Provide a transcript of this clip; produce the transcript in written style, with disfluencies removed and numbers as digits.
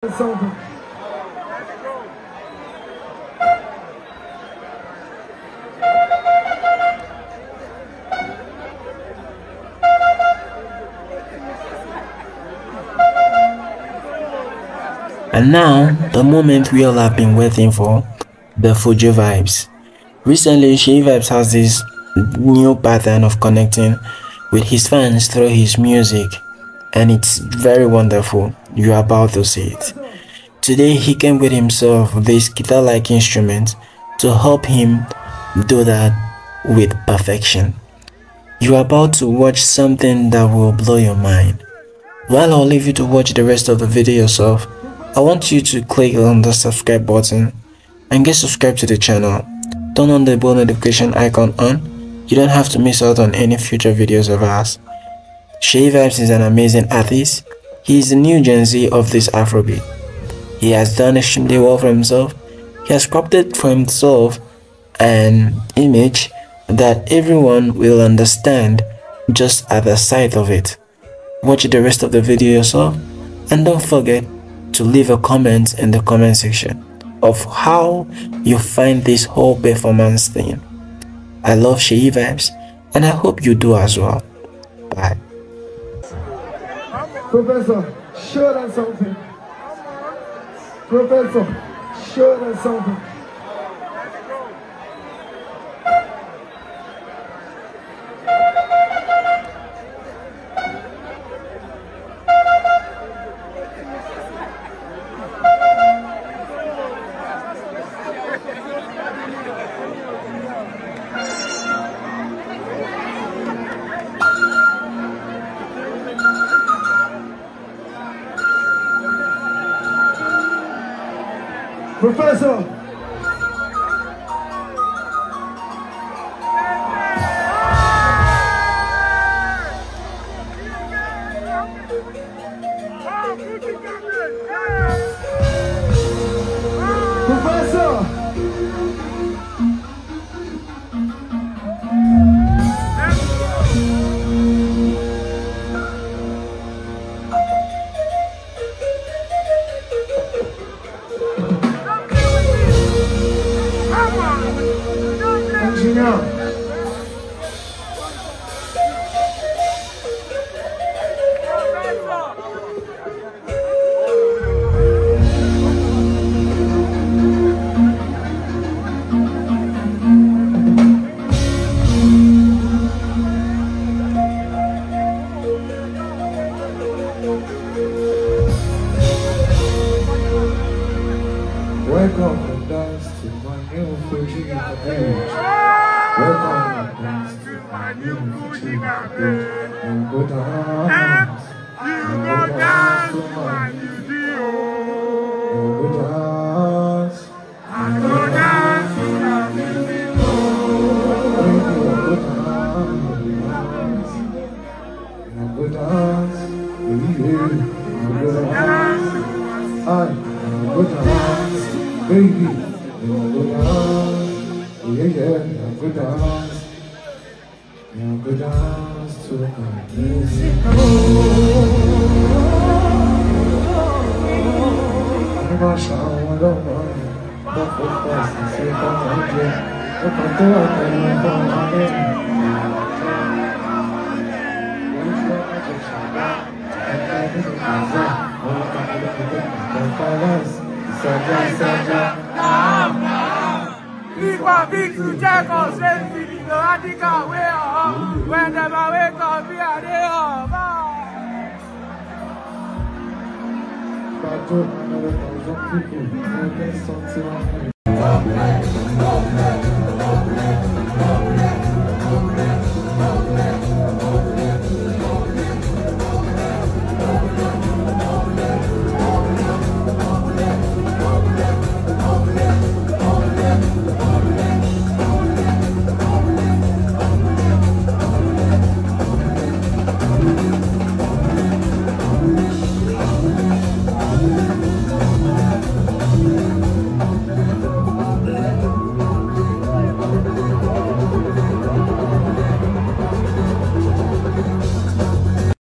Something. And now, the moment we all have been waiting for, the Fuji vibes. Recently, Seyi Vibes has this new pattern of connecting with his fans through his music, and it's very wonderful. You're about to see it. Today, he came with himself this guitar-like instrument to help him do that with perfection. You're about to watch something that will blow your mind. While I'll leave you to watch the rest of the video yourself, I want you to click on the subscribe button and get subscribed to the channel. Turn on the bell notification icon on. You don't have to miss out on any future videos of ours. Seyi Vibes is an amazing artist. He is the new Gen Z of this Afrobeat. He has done extremely well for himself. He has crafted for himself an image that everyone will understand just at the sight of it. Watch the rest of the video yourself, and don't forget to leave a comment in the comment section of how you find this whole performance thing. I love Seyi Vibes, and I hope you do as well. Bye. Professor, show them something. Professor, show them something. Professor! Professor! Engineer. Welcome and dance to my new Fuji page. Welcome and dance to my new Fuji page. You go dance. You go dance to my Indigo. You go dance. I go dance to my Indigo. You go dance. You go dance. I go dance. Baby, you go dance, you go dance, you go dance to my music. I'm not sure I don't know, but for fast and say come on again, but I do I can you come again. Whenever I wake up, we are there.